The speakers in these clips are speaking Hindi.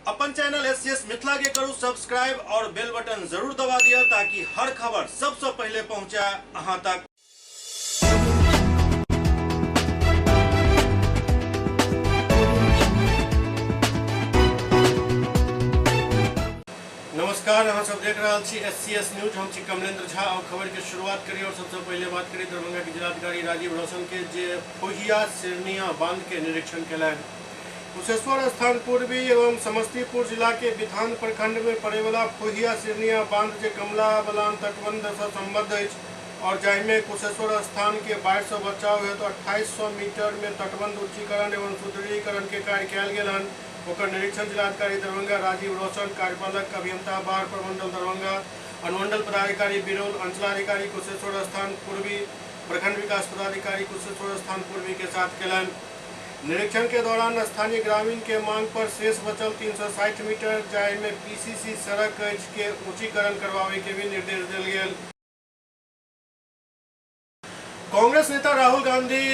अपन चैनल एससीएस मिथिला के करू सब्सक्राइब और बेल बटन जरूर दबा दिया ताकि हर खबर सबसे पहले पहुंचे अहां तक। नमस्कार, अहाँ सब देख रहा छी एससीएस न्यूज। हम छी कमलेंद्र झा और खबर के शुरुआत करिए और सबसे पहले बात करिए दरभंगा के जिलाधिकारी राजीव रौशन के जे फोहिया सिरनिया बांध के निरीक्षण कैलन। कुशेश्वर स्थान पूर्वी एवं समस्तीपुर जिला के बिथान प्रखंड में पड़े वाला फोहिया सिरनिया बांध जे कमला बलान तटबंध से संबद्ध है और जाहिमे कुशेश्वर स्थान के बाढ़ से बचाव हेतु 2800 मीटर में तटबंध उच्चीकरण एवं सुदृढ़ीकरण के कार्य कयल गेल हन। ओकर निरीक्षण जिलाधिकारी दरभंगा राजीव रौशन, कार्यपालक अभियंता बाढ़ प्रमंडल दरभंगा, अनुमंडल पदाधिकारी बिरौल, अंचलाधिकारी कुशेश्वर स्थान पूर्वी, प्रखंड विकास पदाधिकारी कुशेश्वर स्थान पूर्वी के साथ कैलन। निरीक्षण के दौरान स्थानीय ग्रामीण के मांग पर शेष बचल 360 मीटर जाय में पीसीसी सड़क के उच्चीकरण करवावे के भी निर्देश दिल गेल। कांग्रेस नेता राहुल गांधी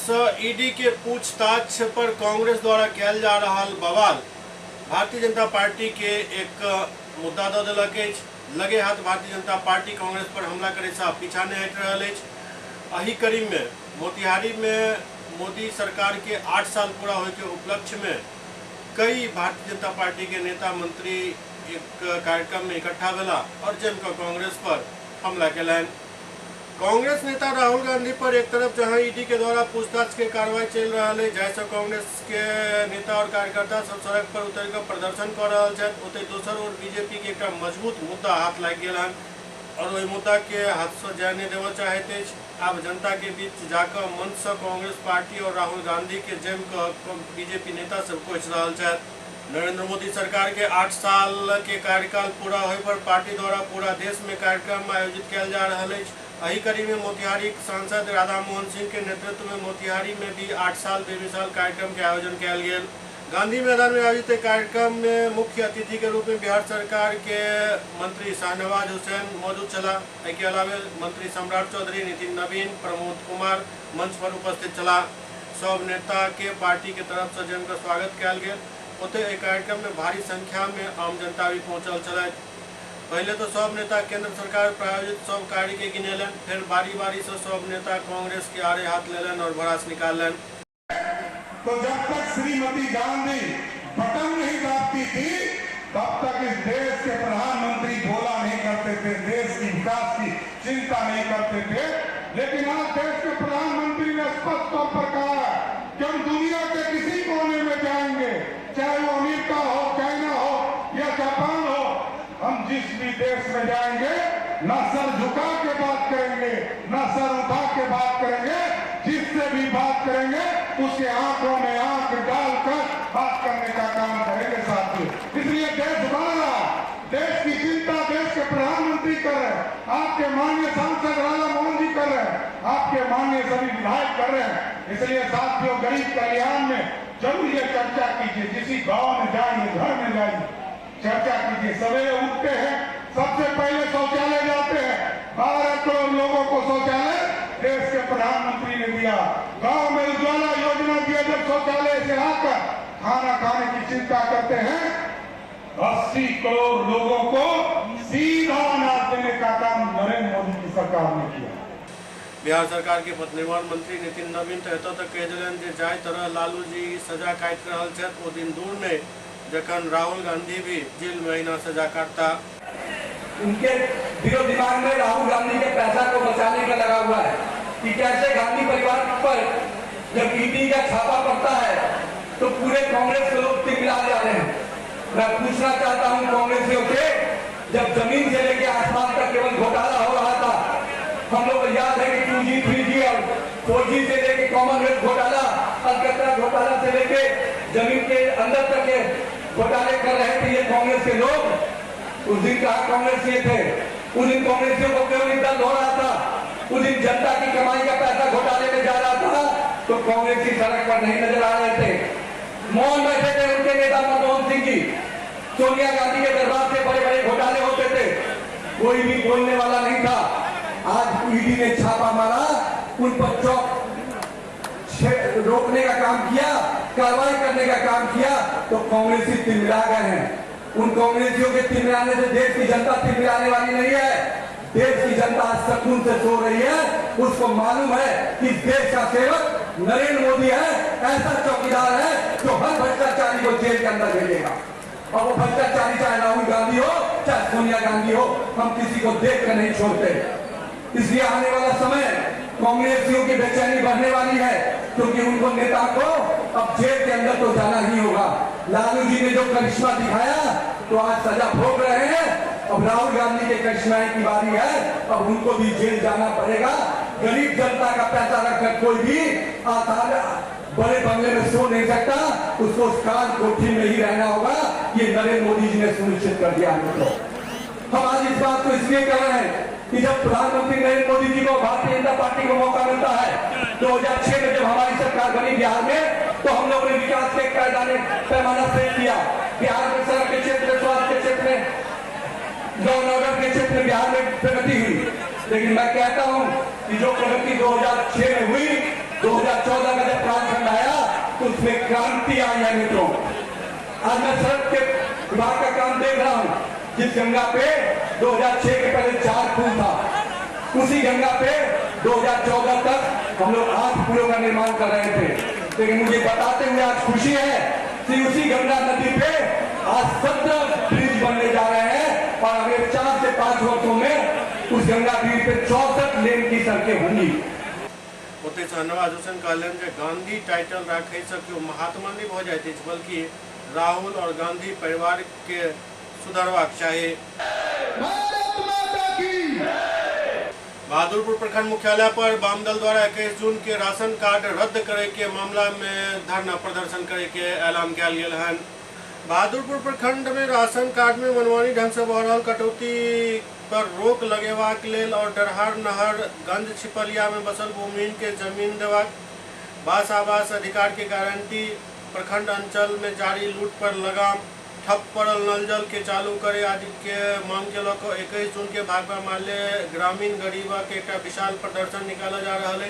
से ईडी के पूछताछ पर कांग्रेस द्वारा किया जा रहा बवाल भारतीय जनता पार्टी के एक मुद्दा द दिलक अछि। लगे हाथ भारतीय जनता पार्टी कांग्रेस पर हमला करे से पीछा नहीं हट रहा है। अही कड़ी में मोतिहारी में मोदी सरकार के 8 साल पूरा होने के उपलक्ष्य में कई भारतीय जनता पार्टी के नेता मंत्री एक कार्यक्रम में इकट्ठा भेला और जमकर कांग्रेस पर हमला कैलन। कांग्रेस नेता राहुल गांधी पर एक तरफ जहां ईडी के द्वारा पूछताछ के कार्रवाई चल रहा है, जैसे कांग्रेस के नेता और कार्यकर्ता सब सड़क पर उतर कर प्रदर्शन कर रहा है, ओते दोसर ओर बीजेपी के एक मजबूत मुद्दा हाथ लग गया और वही मुद्दा के हाथ से जाने देवा चाहते अब जनता के बीच जाकर मंच से कांग्रेस पार्टी और राहुल गांधी के जम बीजेपी नेता सब कोच रहा है। नरेंद्र मोदी सरकार के 8 साल के कार्यकाल पूरा होने पर पार्टी द्वारा पूरा देश में कार्यक्रम आयोजित किया जा रहा है। अही कड़ी में मोतिहारी सांसद राधा मोहन सिंह के नेतृत्व में मोतिहारी में भी 8 साल बेमिसाल कार्यक्रम के आयोजन किया गया। गांधी मैदान में आयोजित कार्यक्रम में मुख्य अतिथि के रूप में बिहार सरकार के मंत्री शाहनवाज हुसैन मौजूद चला। इसके अलावा मंत्री सम्राट चौधरी, नितिन नवीन, प्रमोद कुमार मंच पर उपस्थित चला। सब नेता के पार्टी के तरफ से जमकर स्वागत किया गया। ओते कार्यक्रम में भारी संख्या में आम जनता भी पहुंचल चला। पहले तो सब नेता केंद्र सरकार प्रायोजित सब कार्य के गिनेलन, फिर बारी बारी से सब नेता कांग्रेस के आड़े हाथ लेलन और भड़ास निकालन। तो जब तक श्रीमती गांधी बटन नहीं दाबती थी तब तक इस देश के प्रधानमंत्री बोला नहीं करते थे, देश की विकास की चिंता नहीं करते थे। लेकिन आज देश के प्रधानमंत्री ने स्पष्ट तौर पर कहा है कि हम दुनिया के किसी कोने में जाएंगे, चाहे वो अमेरिका हो, चाइना हो या जापान हो, हम जिस भी देश में जाएंगे न सर झुका के बात करेंगे, न सर उठा के बात करेंगे, जिससे भी बात करेंगे उसके आंखों में आंख डालकर बात करने का काम करेंगे साथियों। इसलिए देश बढ़ रहा, देश की चिंता देश के प्रधानमंत्री कर रहे हैं, आपके माननीय सांसद राधा मोहन जी कर रहे हैं, आपके माननीय सभी विधायक कर रहे हैं। इसलिए साथियों, गरीब कल्याण में जरूर ये चर्चा कीजिए, किसी गांव में जाइए, घर में जाइए, चर्चा कीजिए। सवेरे उठते हैं, सबसे पहले शौचालय जाते हैं, 12 करोड़ लोगों को शौचालय देश के प्रधानमंत्री ने दिया। गांव में उज्ज्वला योजना दिया, जब शौचालय से आकर खाना खाने की चिंता करते हैं, 80 करोड़ लोगों को सीधा अनाज देने का काम नरेंद्र मोदी की सरकार ने किया। बिहार सरकार के पथ निर्माण मंत्री नितिन नवीन तो एतऽ तक कह दिलन जे जाय तरह लालू जी सजा काट रहा है वो दिन दूर नहीं जखन राहुल गांधी भी जेल में महीना सजा काटता। उनके दिलो दिमाग में राहुल गांधी के पैसा को बचाने का लगा हुआ है कि कैसे गांधी परिवार पर जब ईडी का छापा पड़ता है तो पूरे कांग्रेस के लोग तिलमिला जा रहे हैं। मैं पूछना चाहता हूं कांग्रेसियों से, जब जमीन से लेके आसमान तक केवल घोटाला हो रहा था, हम लोग को याद है कि 2G 3G और 4G से लेके कॉमनवेल्थ घोटाला, अलकतरा घोटाला से लेके जमीन के अंदर तक के घोटाले कर रहे थे ये कांग्रेस के लोग। उस दिन कहा कांग्रेसी थे, उस दिन कांग्रेसियों को क्यों नहीं दर्द हो रहा था? उस दिन जनता की कमाई का पैसा घोटाले में जा रहा था तो कांग्रेसी सड़क पर नहीं नजर आ रहे थे। मौन बैठे थे उनके नेता मनमोहन सिंह जी, सोनिया गांधी के दरबार से बड़े बड़े घोटाले होते थे, कोई भी बोलने वाला नहीं था। आज ईडी ने छापा मारा, उन पर चौक रोकने का काम किया कार्रवाई करने का काम किया तो कांग्रेसी तिलमिला गए हैं। उन कांग्रेसियों के तिलमिलाने से देश की जनता तिलमिलाने वाली नहीं है। देश की जनता सुकून से सो रही है। उसको मालूम है कि देश का सेवक नरेंद्र मोदी है, ऐसा चौकीदार है जो हर भ्रष्टाचारी को जेल के अंदर भेजेगा। और वो भ्रष्टाचारी चाहे राहुल गांधी हो चाहे सोनिया गांधी हो, हम किसी को देख कर नहीं छोड़ते। इसलिए आने वाला समय कांग्रेसियों की बेचैनी बढ़ने वाली है, क्योंकि उनको नेता को अब जेल के अंदर तो जाना ही होगा। लालू जी ने जो करिश्मा दिखाया तो आज सजा भोग रहे हैं। अब राहुल गांधी के करिश्मा की बारी है, अब उनको भी जेल जाना पड़ेगा। गरीब जनता का पैसा रखकर कोई भी बड़े बंगले में सो नहीं सकता, उसको उस काल कोठी में ही रहना होगा। ये नरेंद्र मोदी जी ने सुनिश्चित कर दिया। हम आज इस बात को इसलिए कर रहे हैं कि जब प्रधानमंत्री नरेंद्र मोदी जी को भारतीय जनता पार्टी को मौका मिलता है 2006 में जब हमारी सरकार बनी बिहार में, तो हम लोगों ने विकास के पैमाना तय किया। बिहार में सड़क के क्षेत्र में, स्वास्थ्य के क्षेत्र में, लॉ एंड ऑर्डर के क्षेत्र में बिहार में प्रगति हुई। लेकिन मैं कहता हूं कि जो प्रगति 2006 में हुई, 2014 का जब कालखंड आया तो उसमें क्रांति आई है मित्रों। आज मैं सड़क के विभाग का काम देख रहा हूं। जिस गंगा पे 2006 के पहले 4 पुल था, उसी गंगा पे 2014 तक हम लोग 8 पुलों का निर्माण कर रहे थे। लेकिन मुझे बताते हुए आज खुशी है कि उसी गंगा नदी पे आज 17 ब्रिज बनने जा रहे हैं और अगले 4 से 5 वर्षों में उस गंगा ब्रिज पे 64 लेन की सड़कें होंगी। ओते शहनवाज हुसैन कहलन जे गांधी टाइटल रखे से क्यों महात्मा नहीं हो जाती, बल्कि राहुल और गांधी परिवार के सुधारवाक चाहिए। बहादुरपुर प्रखंड मुख्यालय पर वाम दल द्वारा 21 जून के राशन कार्ड रद्द करे के मामला में धरना प्रदर्शन करे के ऐलान किया गेल है। बहादुरपुर प्रखंड में राशन कार्ड में मनमानी ढंग से भऽ रहल कटौती पर रोक लगेबाक लेल और डरहार नहर गंज छिपलिया में बसल भूमिहीन के जमीन देबाक, बास आवास अधिकार के गारंटी, प्रखंड अंचल में जारी लूट पर लगाम, ठप पड़ल नल जल के चालू करे आदि के मांग के लऽ कऽ 21 जून के भाकपा माले ग्रामीण गरीबक एक विशाल प्रदर्शन निकाला जा रहा है।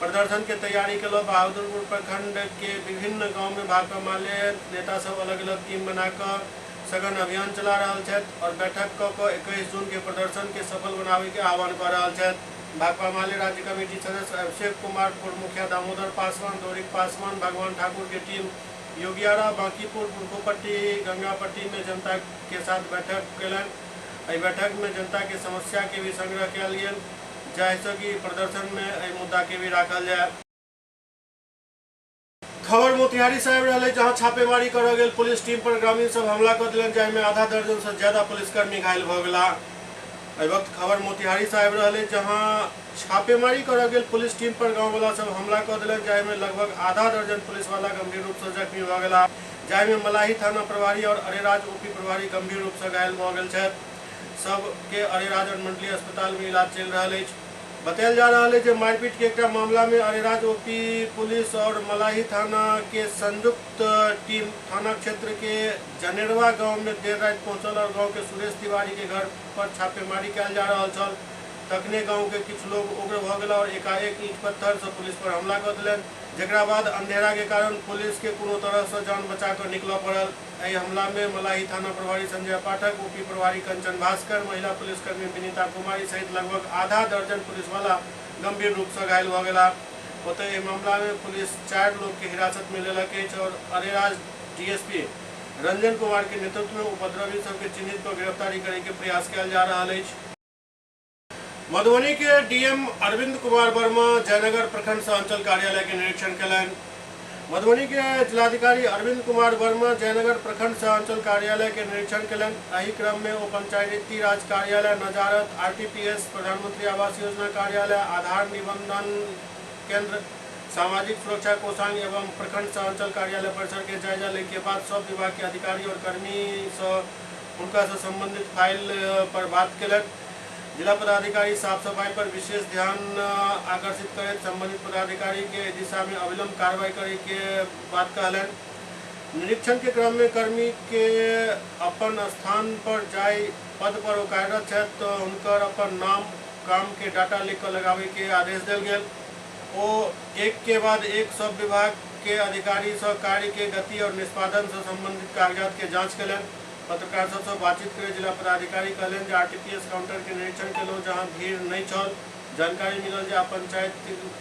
प्रदर्शन के तैयारी के लिए बहादुरपुर प्रखंड के विभिन्न गांव में भाकपा माले नेता सब अलग अलग टीम बनाकर सघन अभियान चला रहा है और बैठक कऽ 21 जून के प्रदर्शन के सफल बनावे के आह्वान कर रहा है। भाकपा माले राज्य कमेटी सदस्य अभिषेक कुमार, पूर्व मुखिया दामोदर पासवान, दौरिक पासवान, भगवान ठाकुर की टीम योगियारा, बांकीपुर, बुरखोपट्टी, गंगापट्टी में जनता के साथ बैठक कलन। एहि बैठक में जनता के समस्या के भी संग्रह किया गेल, जाहिसँ कि प्रदर्शन में एहि मुद्दा के भी राखल जाए। खबर मोतिहारी से आबि रहल है, जहां छापेमारी करल गेल पुलिस टीम पर ग्रामीण सब हमला कर दिलन, जाहिमे आधा दर्जन से ज्यादा पुलिसकर्मी घायल भ गेला। एहि वक्त खबर मोतिहारी से आबि रहल है, जहां छापेमारी करल गेल पुलिस टीम पर गाँव वाला सब हमला कर दिलन, जाहिमे लगभग आधा दर्जन पुलिस वाला गंभीर रूप से जख्मी भ गेला, जाहिमे मलाही थाना प्रभारी और अरेराज ओपी प्रभारी गंभीर रूप से घायल भ गेल छथि। सबके अरेराज अनुमंडलीय अस्पताल में इलाज चल रहा है। बतायल जा रहा है कि मारपीट के एक मामला में अरेराज ओपी पुलिस और मलाही थाना के संयुक्त टीम थाना क्षेत्र के जनेरवा गांव में देर रात पहुंचल और गांव के सुरेश तिवारी के घर पर छापेमारी कयल जा रहा छल। तखने गांव के कुछ लोग उग्र भ गेला और एकाएक ईंट पत्थर से पुलिस पर हमला कर दिलन, जकरा बाद अंधेरा के कारण पुलिस के कोनो तरह से जान बचा कर निकल पड़ल। एहि हमला में मलाही थाना प्रभारी संजय पाठक, ओपी प्रभारी कंचन भास्कर, महिला पुलिसकर्मी विनीता कुमारी सहित लगभग आधा दर्जन पुलिस वाला गंभीर रूप से घायल भ गेला। ओतहि एहि मामला में पुलिस 4 लोग के हिरासत में लेलक अछि और अरेराज डीएसपी रंजन कुमार के नेतृत्व में उपद्रवी सबके चिन्हित कर गिरफ्तारी करे के प्रयास किया जा रहा है। मधुबनी के डीएम अरविंद कुमार वर्मा जयनगर प्रखंड से अंचल कार्यालय के निरीक्षण कलन। मधुबनी के जिलाधिकारी अरविंद कुमार वर्मा जयनगर प्रखंड से अंचल कार्यालय के निरीक्षण कलन। एहि क्रम में वो पंचायती राज कार्यालय, नजारत, आरटीपीएस, प्रधानमंत्री आवास योजना कार्यालय, आधार निबंधन केंद्र, सामाजिक सुरक्षा कोषांग एवं प्रखंड से अंचल कार्यालय परिसर के जायजा ले के बाद सब विभाग के अधिकारी और कर्मी से उनका से संबंधित फाइल पर बात कलन। जिला पदाधिकारी साफ सफाई पर विशेष ध्यान आकर्षित करे, संबंधित पदाधिकारी के दिशा में अविलंब कार्रवाई करे के बात कहलन। निरीक्षण के क्रम में कर्मी के अपन स्थान पर जाय पद पर वो कार्यरत है तो उनकर अपन नाम काम के डाटा लिख कर लगावे के आदेश दिल गेल। वो एक के बाद एक सब विभाग के अधिकारी से कार्य के गति और निष्पादन से संबंधित कागजात के जांच कलन। पत्रकार सबसे बातचीत करे जिला पदाधिकारी कहलन जे आरटीपीएस काउंटर के निरीक्षण केलो जहां भीड़ नहीं छल। जानकारी मिलल जे पंचायत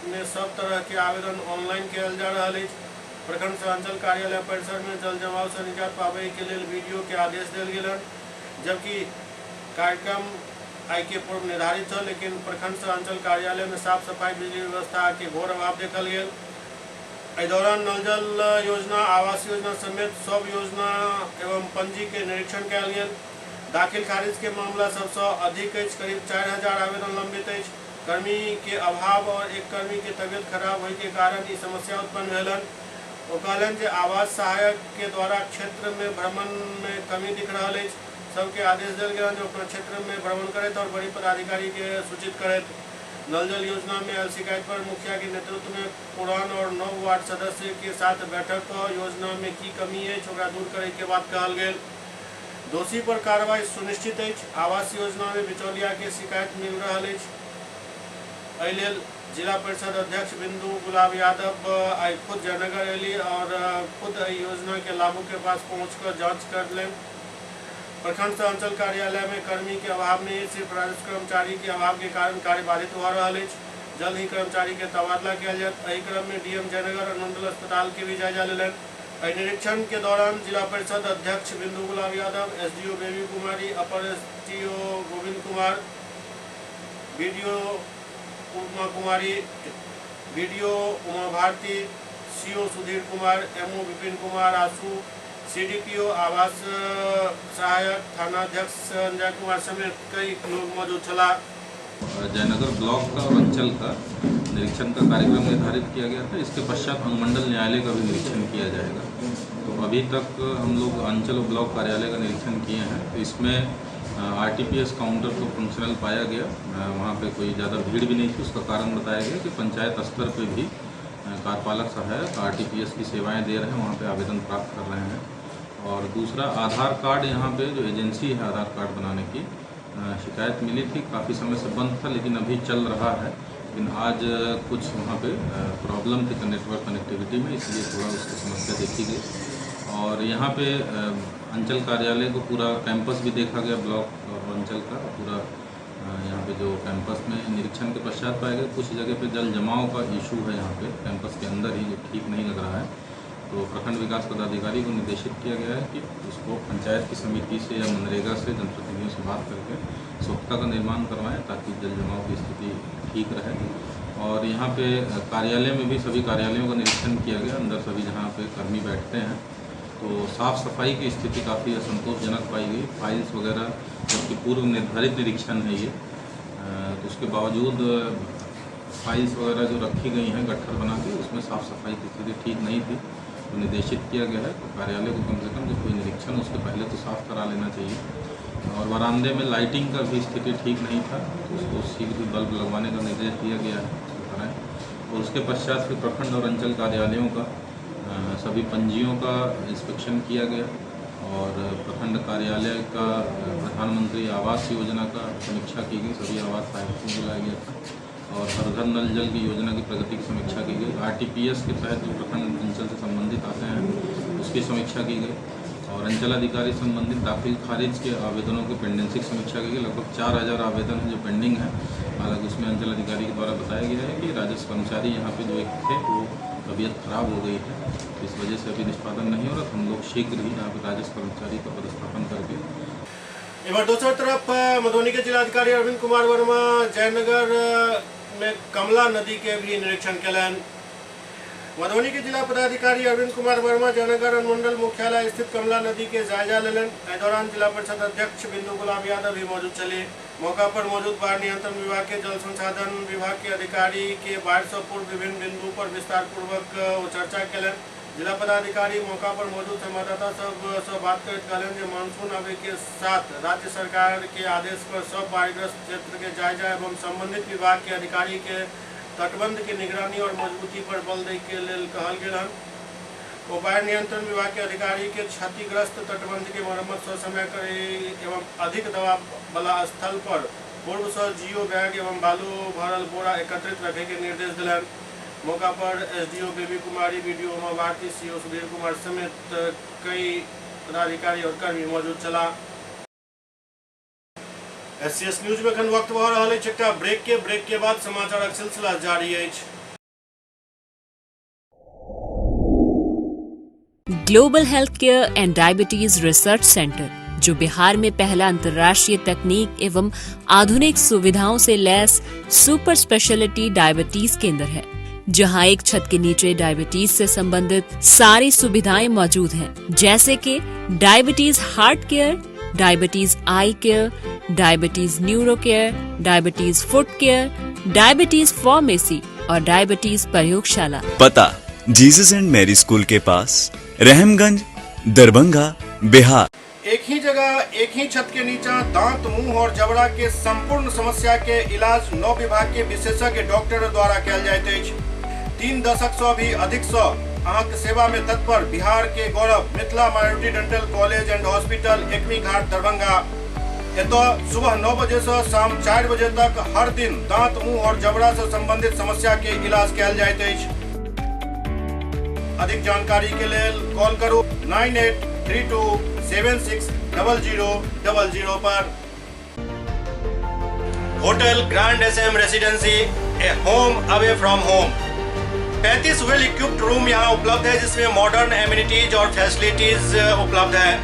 में सब तरह के आवेदन ऑनलाइन किया जा रहा है। प्रखंड से अंचल कार्यालय परिसर में जल जमाव से निजात पावे के लिए वीडियो के आदेश दिल गेलन, जबकि कार्यक्रम आई के पूर्व निर्धारित था, लेकिन प्रखंड से अंचल कार्यालय में साफ सफाई बिजली व्यवस्था के घोर अभाव देखल गया। इस दौरान नल जल योजना, आवास योजना समेत सब योजना एवं पंजी के निरीक्षण किया गया। दाखिल खारिज के मामला सबसे अधिक अछि, करीब 4000 आवेदन लंबित अछि। कर्मी के अभाव और एक कर्मी के तबियत खराब होने के कारण ये समस्या उत्पन्न भेलन। वो कहलन जे आवास सहायक के द्वारा क्षेत्र में भ्रमण में कमी दिख रहा है। सबके आदेश दिल गया जो अपना क्षेत्र में भ्रमण करे और बड़ी पदाधिकारी के सूचित करे। नल जल योजना में आयल शिकायत पर मुखिया के नेतृत्व में पुरान और नव वार्ड सदस्य के साथ बैठक योजना में की कमी है ओकरा दूर करे के बात कहल गेल। दोषी पर कार्रवाई सुनिश्चित है। आवास योजना में बिचौलिया के शिकायत मिल रहा है। एहि लेल जिला परिषद अध्यक्ष बिंदु गुलाब यादव आई खुद जयनगर अली और खुद योजना के लाभों के पास पहुंचकर जांच कर लें। प्रखंड से अंचल कार्यालय में कर्मी के अभाव में सिर्फ राजस्व कर्मचारी के अभाव के कारण कार्य बाधित हो रहा है। जल्द ही कर्मचारी के तबादला किया जाए। एहि क्रम में डीएम जयनगर और मंडल अस्पताल के भी जायजा लेलन। निरीक्षण के दौरान जिला परिषद अध्यक्ष बिंदु गुलाब यादव, एसडीओ बेबी कुमारी, अपर SDO Govind Kumar, BDO Uma Kumari, BDO Uma Bharti, CO Sudhir Kumar, MO Vipin Kumar Asu, CDPO आवास सहायक, थानाध्यक्ष संजय कुमार समेत कई लोग मौजूद चला। जयनगर ब्लॉक का और अंचल का निरीक्षण का कार्यक्रम निर्धारित किया गया था। इसके पश्चात अनुमंडल न्यायालय का भी निरीक्षण किया जाएगा। तो अभी तक हम लोग अंचल और ब्लॉक कार्यालय का निरीक्षण किए हैं। तो इसमें आरटीपीएस काउंटर को फंक्शनल पाया गया। वहाँ पे कोई ज़्यादा भीड़ भी नहीं थी। उसका कारण बताया गया कि पंचायत स्तर पे भी कार्यपालक सहायक आरटीपीएस की सेवाएं दे रहे हैं, वहाँ पे आवेदन प्राप्त कर रहे हैं। और दूसरा, आधार कार्ड यहाँ पे जो एजेंसी है आधार कार्ड बनाने की, शिकायत मिली थी, काफ़ी समय से बंद था लेकिन अभी चल रहा है। लेकिन आज कुछ वहाँ पे प्रॉब्लम थी नेटवर्क कनेक्टिविटी में, इसलिए थोड़ा उसकी समस्या देखी गई। और यहाँ पे अंचल कार्यालय को पूरा कैंपस भी देखा गया, ब्लॉक और अंचल का पूरा। यहाँ पे जो कैंपस में निरीक्षण के पश्चात पाया गया कुछ जगह पे जल जमाव का इशू है यहाँ पे कैंपस के अंदर ही, जो ठीक नहीं लग रहा है। तो प्रखंड विकास पदाधिकारी को निर्देशित किया गया है कि उसको पंचायत की समिति से या मनरेगा से जनप्रतिनिधियों से बात करके स्वच्छता का निर्माण करवाएं ताकि जल जमाव की स्थिति ठीक रहे। और यहाँ पे कार्यालय में भी सभी कार्यालयों का निरीक्षण किया गया, अंदर सभी जहाँ पे कर्मी बैठते हैं। तो साफ़ सफाई की स्थिति काफ़ी असंतोषजनक पाई गई। फाइल्स वगैरह जबकि पूर्व निर्धारित निरीक्षण है ये, तो उसके बावजूद फाइल्स वगैरह जो रखी गई हैं गट्ठर बना के, उसमें साफ़ सफाई की स्थिति ठीक नहीं थी। तो निर्देशित किया गया है तो कार्यालय को कम से कम जब कोई निरीक्षण उसके पहले तो साफ़ करा लेना चाहिए। और बरामदे में लाइटिंग का भी स्थिति ठीक नहीं था, तो उसको शीघ्र बल्ब लगवाने का निर्देश दिया गया है, उसको कराएँ। और उसके पश्चात फिर प्रखंड और अंचल कार्यालयों का सभी पंजियों का इंस्पेक्शन किया गया। और प्रखंड कार्यालय का प्रधानमंत्री आवास योजना का समीक्षा की गई, सभी आवास सहायकों को बुलाया गया था। और हर घर नल जल की योजना की प्रगति की समीक्षा की गई। आरटीपीएस के तहत जो प्रखंड अंचल से संबंधित आते हैं उसकी समीक्षा की गई। और अंचल अधिकारी संबंधित दाखिल खारिज के आवेदनों की पेंडेंसी की समीक्षा की गई। लगभग 4000 आवेदन हैं जो पेंडिंग है। हालांकि उसमें अंचल अधिकारी के द्वारा बताया गया है कि राजस्व कर्मचारी यहाँ पे जो एक थे वो तबीयत खराब हो गई है, इस वजह से अभी निष्पादन नहीं हो रहा। हम लोग शीघ्र ही यहाँ पे राजस्व कर्मचारी का पदस्थापन करके। एक बार दूसरी तरफ मधुबनी के जिलाधिकारी अरविंद कुमार वर्मा जयनगर में कमला नदी के भी निरीक्षण कलन। मधुबनी के जिला पदाधिकारी अरविंद कुमार वर्मा जयनगर अनुमंडल मुख्यालय स्थित कमला नदी के जायजा लेलन। इस दौरान जिला परिषद अध्यक्ष बिंदु गुलाब यादव भी मौजूद चले। मौका पर मौजूद बाढ़ नियंत्रण विभाग के जल संसाधन विभाग के अधिकारी के बाढ़ से पूर्व विभिन्न बिंदु पर विस्तार पूर्वक चर्चा कलन। जिला पदाधिकारी मौका पर मौजूद संवाददाता सब बात करते कहलन जे मानसून आवे के साथ राज्य सरकार के आदेश पर सब बाढ़ग्रस्त क्षेत्र के जायजा एवं संबंधित विभाग के अधिकारी के तटबंध की निगरानी और मजबूती पर बल दे के लेल कहल गेल हन। तो बाढ़ नियंत्रण विभाग के अधिकारी के क्षतिग्रस्त तटबंध के मरम्मत समय करे एवं अधिक दबाव वाला स्थल पर पूर्व से जियो बैग एवं बालू भरल बोरा एकत्रित रखे के निर्देश दिलन। मौका पर एसडीओ बेबी कुमारी, वीडियो उमा भारती, सीओ सुधीर कुमार समेत कई पदाधिकारी और कर्मी मौजूद चला। एससीएस न्यूज में एखन वक्त भऽ रहल अछि एकटा ब्रेक के बाद समाचारक सिलसिला जारी अछि। Global health care and diabetes research centre, जो बिहार में पहला अंतर्राष्ट्रीय तकनीक एवं आधुनिक सुविधाओं से लैस सुपर स्पेशलिटी डायबिटीज केंद्र है, जहां एक छत के नीचे डायबिटीज से संबंधित सारी सुविधाएं मौजूद हैं, जैसे कि diabetes heart care, diabetes eye care, diabetes neuro care, diabetes foot care, diabetes pharmacy और डायबिटीज प्रयोगशाला। पता जीसस एंड मैरी स्कूल के पास, रहमगंज, दरभंगा, बिहार। एक ही जगह एक ही छत के नीचे दांत, मुंह और जबड़ा के संपूर्ण समस्या के इलाज 9 विभाग के विशेषज्ञ डॉक्टर द्वारा कयल जाइत अछि। 3 दशक से भी अधिक से अहाँक सेवा में तत्पर बिहार के गौरव Mithila minority dental college and hospital, Ekmi Ghat, Darbhanga. एतऽ सुबह 9 बजे से शाम 4 बजे तक हर दिन दांत, मुंह और जबड़ा से संबंधित समस्या के इलाज कयल जाइत अछि। अधिक जानकारी के लिए कॉल करो 9832760000 पर। Hotel grand SM residency, a home away from home. 35 well equipped room यहाँ उपलब्ध है, जिसमें मॉडर्न एमिनिटीज और फैसिलिटीज उपलब्ध है।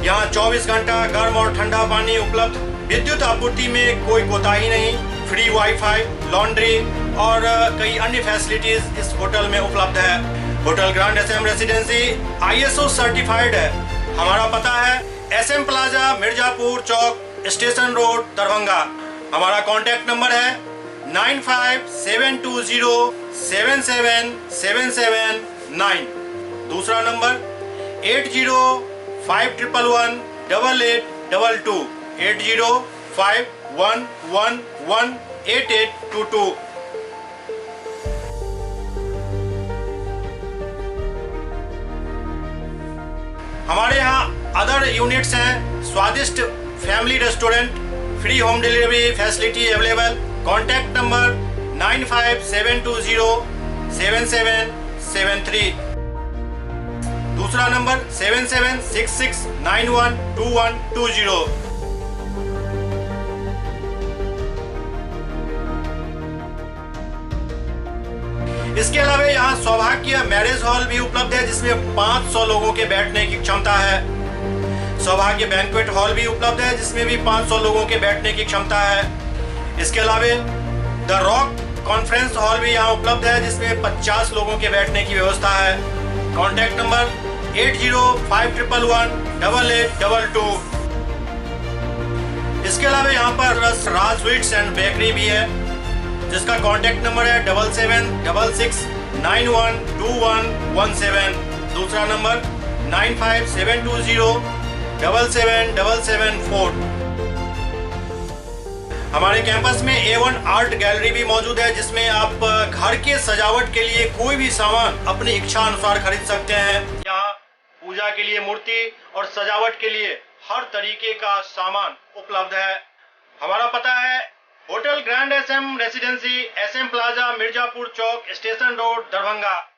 यहाँ 24 घंटा गर्म और ठंडा पानी उपलब्ध। विद्युत आपूर्ति में कोई कोताही नहीं। फ्री वाईफाई, लॉन्ड्री और कई अन्य फैसिलिटीज इस होटल में उपलब्ध है। Hotel grand SM residency ISO certified है। हमारा पता है SM plaza, Mirzapur Chowk, station road, Darbhanga. हमारा कॉन्टैक्ट नंबर है 9572077779। दूसरा नंबर 8051118822, 8051118822। हमारे यहाँ अदर यूनिट्स हैं, स्वादिष्ट family restaurant, free home delivery facility available. Contact number 9572077773। दूसरा नंबर 7766912120। इसके अलावा यहाँ सौभाग्य मैरिज हॉल भी उपलब्ध है, जिसमें 500 लोगों के बैठने की क्षमता है। सौभाग्य बैंक्वेट हॉल भी उपलब्ध है, जिसमें भी 500 लोगों के बैठने की क्षमता है। इसके अलावा द रॉक कॉन्फ्रेंस हॉल भी यहाँ उपलब्ध है, जिसमें 50 लोगों के बैठने की व्यवस्था है। Contact number 8051118822। इसके अलावा यहाँ पर राज स्वीट्स एंड बेकरी भी है, जिसका कॉन्टैक्ट नंबर है 7766912117। दूसरा नंबर 9572077774। हमारे कैंपस में A1 आर्ट गैलरी भी मौजूद है, जिसमें आप घर के सजावट के लिए कोई भी सामान अपनी इच्छा अनुसार खरीद सकते हैं। यहाँ पूजा के लिए मूर्ति और सजावट के लिए हर तरीके का सामान उपलब्ध है। हमारा पता है hotel grand SM residency, SM plaza, Mirzapur Chowk, station road, Darbhanga.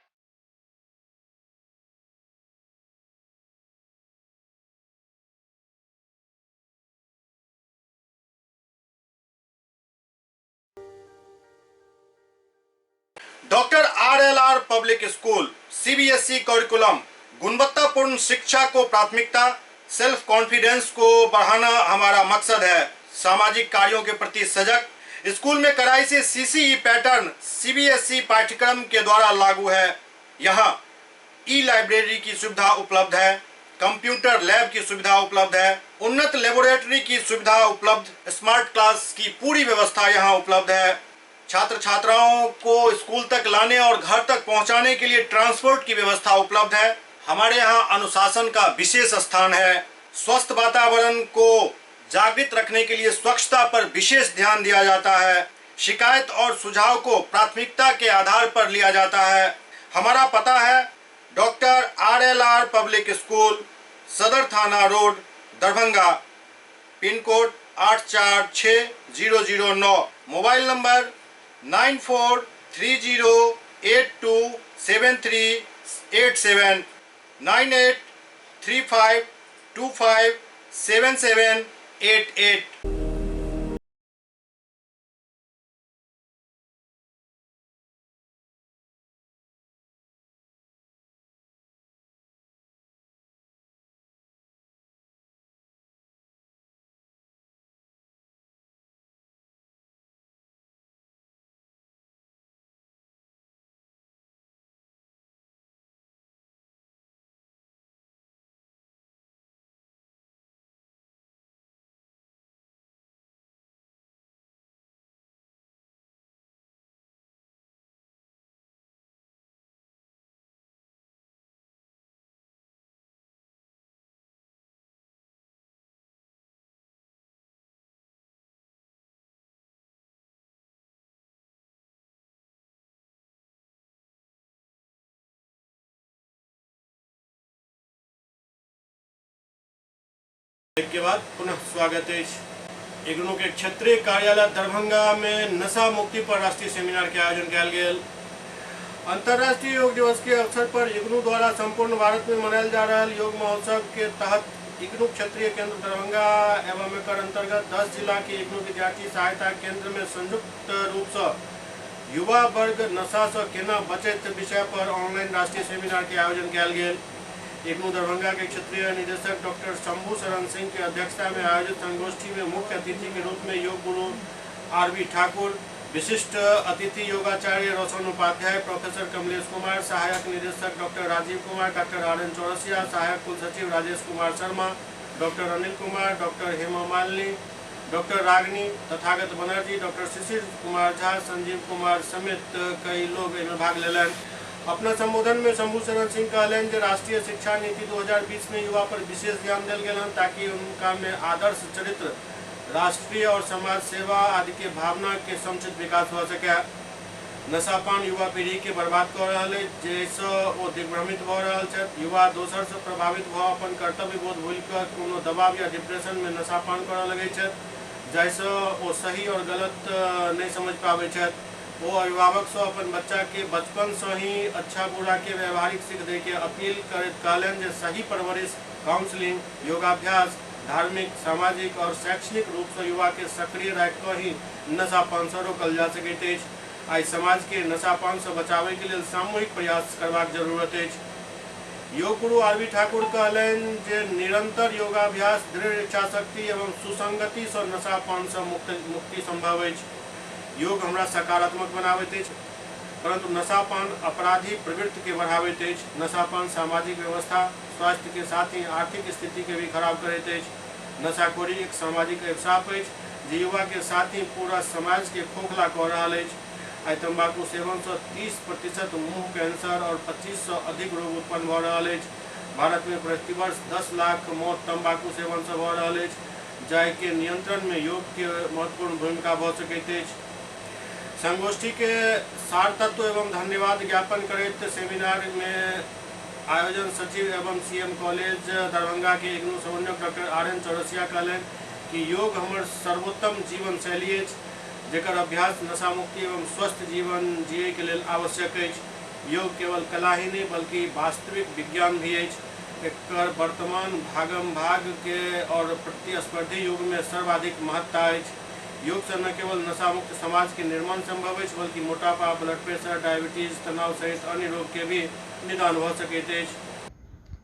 Doctor RLR public school, CBSE curriculum, गुणवत्तापूर्ण शिक्षा को प्राथमिकता, सेल्फ कॉन्फिडेंस को बढ़ाना हमारा मकसद है। सामाजिक कार्यों के प्रति सजग। स्कूल में कड़ाई से CCE पैटर्न CBSE पाठ्यक्रम के द्वारा लागू है। यहाँ लाइब्रेरी की सुविधा उपलब्ध है, कंप्यूटर लैब की सुविधा उपलब्ध है, उन्नत लेबोरेटरी की सुविधा उपलब्ध, स्मार्ट क्लास की पूरी व्यवस्था यहाँ उपलब्ध है। छात्र छात्राओं को स्कूल तक लाने और घर तक पहुँचाने के लिए ट्रांसपोर्ट की व्यवस्था उपलब्ध है। हमारे यहाँ अनुशासन का विशेष स्थान है। स्वस्थ वातावरण को जागृत रखने के लिए स्वच्छता पर विशेष ध्यान दिया जाता है। शिकायत और सुझाव को प्राथमिकता के आधार पर लिया जाता है। हमारा पता है डॉक्टर RLR पब्लिक स्कूल, सदर थाना road, Darbhanga. Pin code 846009। Mobile number 9430 827387 9835257788। के बाद पुनः स्वागत है। इग्नू के क्षेत्रीय कार्यालय दरभंगा में नशा मुक्ति पर राष्ट्रीय सेमिनार के आयोजन किया गया। अंतर्राष्ट्रीय योग दिवस के अवसर पर इग्नू द्वारा संपूर्ण भारत में मनायल जा रहा योग महोत्सव के तहत इग्नू क्षेत्रीय केंद्र दरभंगा एवं एकर अंतर्गत 10 जिला के इग्नू विद्यार्थी सहायता केंद्र में संयुक्त रूप से युवा वर्ग नशा से केना बचत विषय पर ऑनलाइन राष्ट्रीय सेमिनार के आयोजन किया गया। इग्नू दरभंगा के क्षेत्रीय निदेशक डॉक्टर शंभू शरण सिंह की अध्यक्षता में आयोजित संगोष्ठी में मुख्य अतिथि के रूप में योग गुरु आरवी ठाकुर, विशिष्ट अतिथि योगाचार्य रोशन उपाध्याय, प्रोफेसर कमलेश कुमार, सहायक निदेशक doctor Rajiv Kumar, doctor R N. Chaurasia, सहायक कुल सचिव Rajesh Kumar Sharma, doctor Anil Kumar, doctor Hema Malini, doctor Ragini Tathagat Banerjee, doctor Shishir Kumar Jha, Sanjeev Kumar समेत कई लोग इनमें भाग लेलन। अपना संबोधन में शंभू शरण सिंह कहलन कि राष्ट्रीय शिक्षा नीति 2020 में युवा पर विशेष ध्यान दिल गया ताकि उनका में आदर्श चरित्र, राष्ट्रीय और समाज सेवा आदि के भावना के समुचित विकास हो सके। नशापान युवा पीढ़ी के बर्बाद कर रहा है, जैसे वो दिग्भ्रमित हो रहा है। युवा दोसर से प्रभावित भ अपन कर्तव्य बोध भूल कर कोनो दबाव या डिप्रेशन में नशापान कर लगे, जैसे वो सही और गलत नहीं समझ पावे। वो अभिभावक से अपन बच्चा के बचपन से ही अच्छा बुरा के व्यवहारिक सीख दे के अपील कहलन जे सही परवरिश, काउंसलिंग, योगाभ्यास, धार्मिक, सामाजिक और शैक्षणिक रूप से युवा के सक्रिय रख ही नशापान से रोकल जा सके। आई समाज के नशापान से बचावे के लिए सामूहिक प्रयास करवाक जरूरत है। योग गुरु आरवी ठाकुर कहलन जे निरंतर योगाभ्यास, दृढ़ इच्छा शक्ति एवं सुसंगति से नशापान से मुक्ति संभव है। योग हमरा सकारात्मक बनावत है, परंतु नशापान अपराधी प्रवृत्ति के बढ़ावत है। नशापान सामाजिक व्यवस्था, स्वास्थ्य के साथ ही आर्थिक स्थिति के भी खराब करते है। नशाखोरी एक सामाजिक अभिशाप है जो युवा के साथ ही पूरा समाज के खोखला कर रहा है। आई तंबाकू सेवन से 30% मुंह कैंसर और 25 से अधिक रोग उत्पन्न हो रहा है। भारत में प्रतिवर्ष 10 लाख मौत तंबाकू सेवन से हो रहा है, जाय के नियंत्रण में योग के महत्वपूर्ण भूमिका हो सके। संगोष्ठी के सार तत्व एवं धन्यवाद ज्ञापन करते सेमिनार में आयोजन सचिव एवं सीएम कॉलेज दरभंगा के इग्नू समन्वयक डॉक्टर आर.एन. चौरसिया कहलन कि योग हमर सर्वोत्तम जीवन शैली है, जेकर अभ्यास नशा मुक्ति एवं स्वस्थ जीवन जिये के लिए आवश्यक है। योग केवल कला ही नहीं बल्कि वास्तविक विज्ञान भी है। एकर वर्तमान भागम भाग के और प्रतिस्पर्धी युग में सर्वाधिक महत्ता है। योग से न केवल नशा मुक्त समाज के निर्माण संभव है बल्कि मोटापा, ब्लड प्रेशर, डायबिटीज, तनाव सहित अन्य रोग के भी निदान हो सके।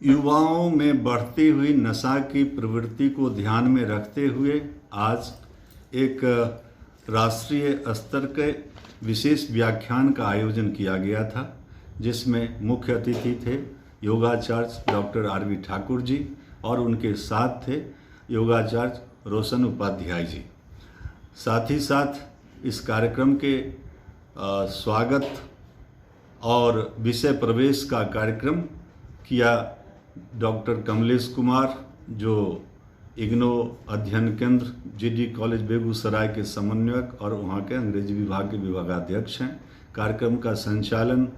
युवाओं में बढ़ती हुई नशा की प्रवृत्ति को ध्यान में रखते हुए आज एक राष्ट्रीय स्तर के विशेष व्याख्यान का आयोजन किया गया था, जिसमें मुख्य अतिथि थे योगाचार्य डॉक्टर आरवी ठाकुर जी और उनके साथ थे योगाचार्य रोशन उपाध्याय जी। साथ ही साथ इस कार्यक्रम के स्वागत और विषय प्रवेश का कार्यक्रम किया डॉक्टर कमलेश कुमार, जो इग्नो अध्ययन केंद्र जीडी कॉलेज बेगूसराय के समन्वयक और वहाँ के अंग्रेजी विभाग के विभागाध्यक्ष हैं। कार्यक्रम का संचालन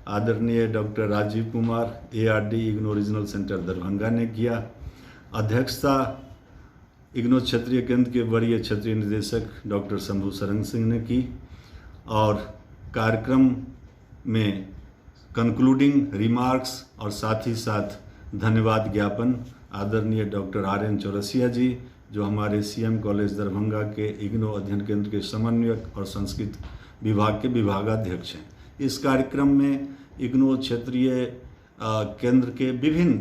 आदरणीय doctor Rajiv Kumar, ARD IGNOU regional centre Darbhanga ने किया। अध्यक्षता इग्नो क्षेत्रीय केंद्र के वरीय क्षेत्रीय निदेशक डॉक्टर शंभू शरण सिंह ने की और कार्यक्रम में कंक्लूडिंग रिमार्क्स और साथ ही साथ धन्यवाद ज्ञापन आदरणीय डॉक्टर RN चौरसिया जी, जो हमारे CM कॉलेज दरभंगा के इग्नो अध्ययन केंद्र के समन्वयक और संस्कृत विभाग के विभागाध्यक्ष हैं। इस कार्यक्रम में इग्नो क्षेत्रीय केंद्र के विभिन्न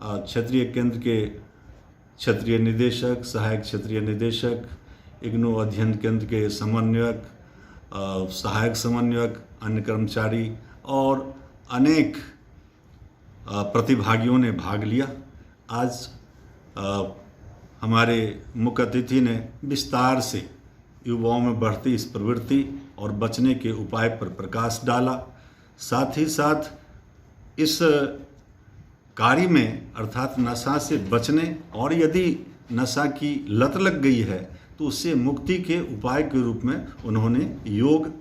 क्षेत्रीय केंद्र के क्षेत्रीय निदेशक, सहायक क्षेत्रीय निदेशक, इग्नो अध्ययन केंद्र के समन्वयक, सहायक समन्वयक, अन्य कर्मचारी और अनेक प्रतिभागियों ने भाग लिया। आज हमारे मुख्य अतिथि ने विस्तार से युवाओं में बढ़ती इस प्रवृत्ति और बचने के उपाय पर प्रकाश डाला। साथ ही साथ इस कार्य में अर्थात नशा से बचने और यदि नशा की लत लग गई है तो उससे मुक्ति के उपाय के रूप में उन्होंने योग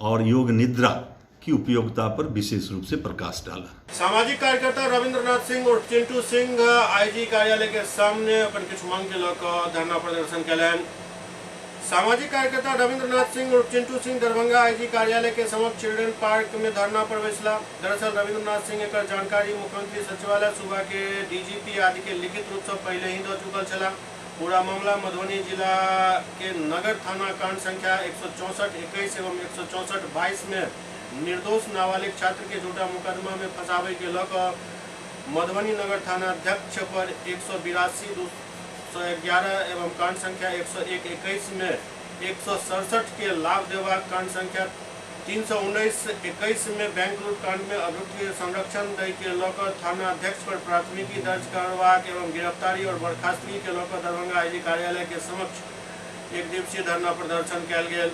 और योग निद्रा की उपयोगिता पर विशेष रूप से प्रकाश डाला। सामाजिक कार्यकर्ता रविंद्रनाथ सिंह और चिंटू सिंह IG कार्यालय के सामने अपन किछ मांग के लेकर धरना प्रदर्शन कयलनि। सामाजिक कार्यकर्ता रविंद्रनाथ सिंह और चिंटू सिंह दरभंगा IG कार्यालय के समक्ष चिल्ड्रन पार्क में धरना पर बैसला। दरअसल रविंद्रनाथ सिंह एक जानकारी मुख्यमंत्री सचिवालय सूबा के DGP आदि के लिखित रूप से पहले ही द चुकल छला। पूरा मामला मधुबनी जिला के नगर थाना कांड संख्या 164-21 एवं 164-22 में निर्दोष नाबालिग छात्र के झूठा मुकदमा में फंसावे के लेकर मधुबनी नगर थाना अध्यक्ष पर 182-211 एवं कांड संख्या 101-21 में 167 के लाभ देवा कांड संख्या 319-21 में बैंक लूट कांड में अभियुक्त संरक्षण दे के लेकर थाना अध्यक्ष पर प्राथमिकी दर्ज करवाक एवं गिरफ्तारी और बर्खास्तगी के लेकर दरभंगा IG कार्यालय के समक्ष एक दिवसीय धरना प्रदर्शन कयल गेल।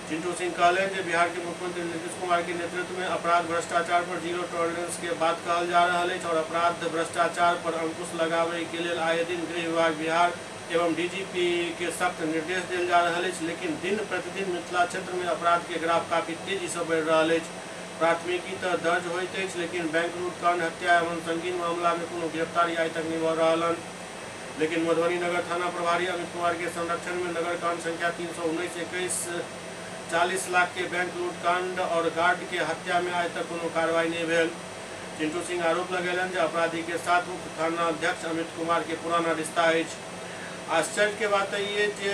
चिंटू सिंह कहलें कि बिहार के मुख्यमंत्री नीतीश कुमार के नेतृत्व में अपराध भ्रष्टाचार पर जीरो टॉलरेंस के बात कहल जा रहा है और अपराध भ्रष्टाचार पर अंकुश लगावे के लिए आए दिन गृह विभाग बिहार एवं DGP के सख्त निर्देश दिल जा रहा है, लेकिन दिन प्रतिदिन मिथिला क्षेत्र में अपराध के ग्राफ काफी तेजी से बढ़ रहा है। प्राथमिकी तो दर्ज होइत अछि, लेकिन बैंक लूट कांड, हत्या एवं संगीन मामला में कोनो गिरफ्तारी आइ तक नहीं भ रहल। लेकिन मधुबनी नगर थाना प्रभारी अमित कुमार के संरक्षण में नगर कांड संख्या 319-21 40 लाख के बैंक लूट कांड और गार्ड के हत्या में आज तक कोनो कार्रवाई नहीं भेल। चिंटू सिंह आरोप लगेलन जे अपराधी के साथ मुख्य थाना अध्यक्ष अमित कुमार के पुराना रिश्ता अछि। आश्चर्य के बात ये जे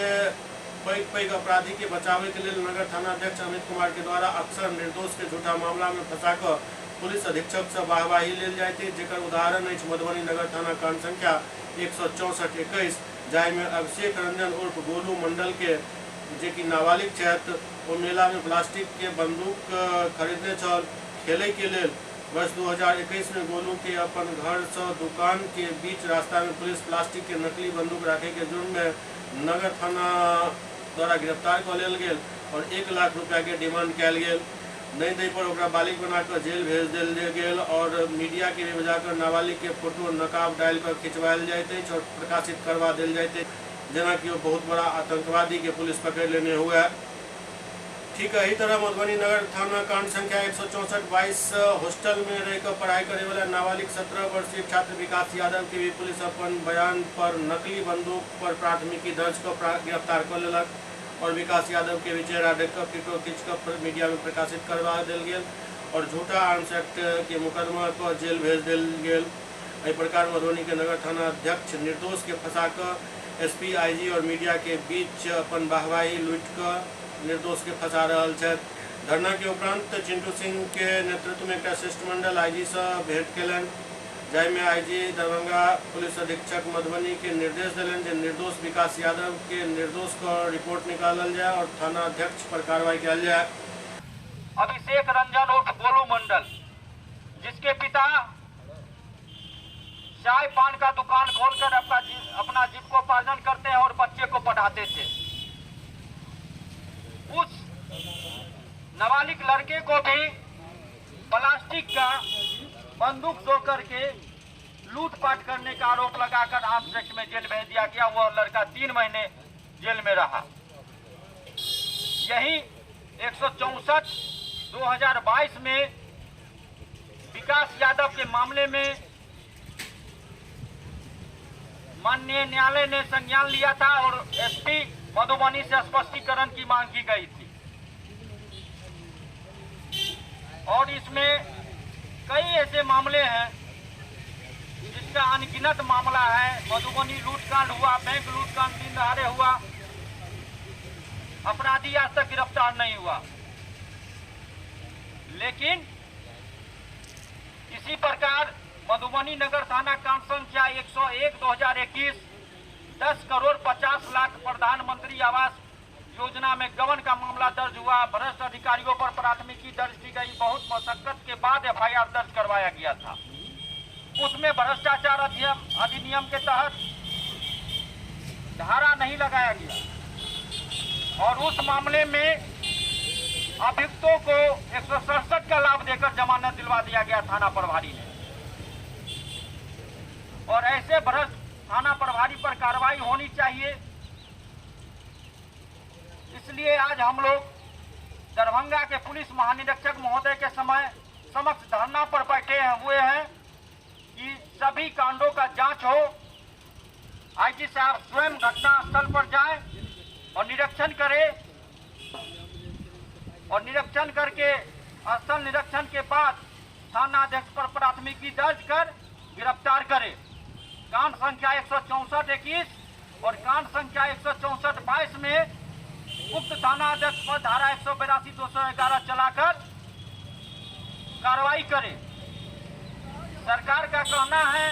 पैघ अपराधी के बचावे के लिए नगर थाना अध्यक्ष अमित कुमार के द्वारा अक्सर निर्दोष के झूठा मामला में फंसा कर पुलिस अधीक्षक से वाहवाही लेल जाते, जेकर उदाहरण अछि मधुबनी नगर थाना कांड संख्या 164-21 जाहि में अभिषेक रंजन उर्फ गोलू मंडल के जे कि नाबालिग छथि ओ मेला में प्लास्टिक के बंदूक खरीदने छल खेले के लिए। वर्ष 2021 में गोलू के अपन घर से दुकान के बीच रास्ता में पुलिस प्लास्टिक के नकली बंदूक रखे के जुर्म में नगर थाना द्वारा गिरफ्तार कर लेल गेल और 1 लाख रुपया के डिमांड कयल गेल। नहीं दै पर ओकरा बालिग बनाकर जेल भेज देल गेल और मीडिया के भी बजाकर नाबालिग के फोटो नकाब डाल कर खिंचवायल जाइत अछि और प्रकाशित करवा देल जाइत अछि, जेना कि वो बहुत बड़ा आतंकवादी के पुलिस पकड़ लेने हुआ है। ठीक है, इसी तरह मधुबनी नगर थाना कांड संख्या 164-22 हॉस्टल में रहकर पढ़ाई करे वाला नाबालिग 17 वर्षीय छात्र विकास यादव के भी पुलिस अपन बयान पर नकली बंदूक पर प्राथमिकी दर्ज कर गिरफ्तार कर लेलक और विकास यादव के भी चेहरा देखकर फोटो खींचकर मीडिया में प्रकाशित करवा देल गेल और झूठा आर्म्स एक्ट के मुकदमा को जेल भेज देल गेल। एहि प्रकार मधुबनी के नगर थाना अध्यक्ष निर्दोष के फंसा कर SP IG और मीडिया के बीच अपन वाहवाही लूट कर निर्दोष के फंसा रहल छथि। धरना के उपरांत चिंटू सिंह के नेतृत्व में एक शिष्टमंडल IG से भेंट केलन, जाहि में IG दरभंगा पुलिस अधीक्षक मधुबनी के निर्देश दिलन जे निर्दोष विकास यादव के निर्दोष का रिपोर्ट निकालल जाए और थाना अध्यक्ष पर कार्रवाई कयल जाए। अभिषेक रंजन उर्फ गोलू मंडल, जिसके पिता चाय पान का दुकान खोलकर अपना जीविकोपार्जन करते हैं और बच्चे को पढ़ाते थे। उस नाबालिग लड़के को भी प्लास्टिक का बंदूक दो करके लूटपाट करने का आरोप लगाकर आर्म्स एक्ट में जेल भेज दिया गया। वह लड़का 3 महीने जेल में रहा। यही 164/2022 में विकास यादव के मामले में माननीय न्यायालय ने संज्ञान लिया था और SP मधुबनी से स्पष्टीकरण की मांग की गई थी। और इसमें कई ऐसे मामले हैं जिसका अनगिनत मामला है। मधुबनी लूटकांड हुआ, बैंक लूटकांड दिन दहाड़े हुआ, अपराधी आज तक गिरफ्तार नहीं हुआ। लेकिन इसी प्रकार मधुबनी नगर थाना कांड संख्या 101/2021 10 करोड़ 50 लाख प्रधानमंत्री आवास योजना में गबन का मामला दर्ज हुआ। भ्रष्ट अधिकारियों पर प्राथमिकी दर्ज की गई। बहुत मशक्कत के बाद एफआईआर दर्ज करवाया गया था। उसमें भ्रष्टाचार अधिनियम के तहत धारा नहीं लगाया गया और उस मामले में अभियुक्तों को 167 का लाभ देकर जमानत दिलवा दिया गया थाना प्रभारी ने। और ऐसे भ्रष्ट थाना प्रभारी पर कार्रवाई होनी चाहिए। इसलिए आज हम लोग दरभंगा के पुलिस महानिरीक्षक महोदय के समक्ष धरना पर बैठे हुए हैं कि सभी कांडों का जांच हो। आईजी साहब स्वयं घटना स्थल पर जाएं और निरीक्षण करें और निरीक्षण करके स्थल निरीक्षण के बाद थाना अध्यक्ष पर प्राथमिकी दर्ज कर गिरफ्तार करें। कांड संख्या 164/21 और कांड संख्या 164/22 में उक्त थाना अध्यक्ष पर धारा 182-211 चलाकर कार्रवाई करें। सरकार का कहना है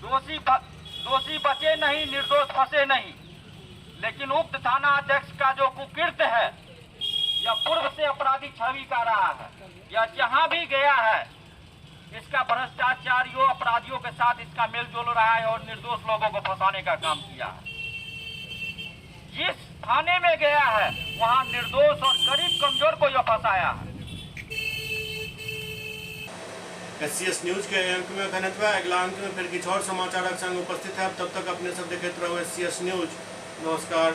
दोषी बचे नहीं, निर्दोष फंसे नहीं। लेकिन उक्त थाना अध्यक्ष का जो कुकृत्य है या पूर्व से अपराधी छवि का रहा है या जहां भी गया है इसका भ्रष्टाचारियों अपराधियों के साथ इसका मेलजोल रहा है और निर्दोष लोगों को फंसाने का काम किया है। जिस थाने में गया है वहां निर्दोष और गरीब कमजोर को यह फंसाया है। SCS न्यूज के अंक में घनत्व अगला अंक में फिर कुछ और समाचारक संग उपस्थित है। तब तक अपने सब देखते रहो SCS न्यूज। नमस्कार।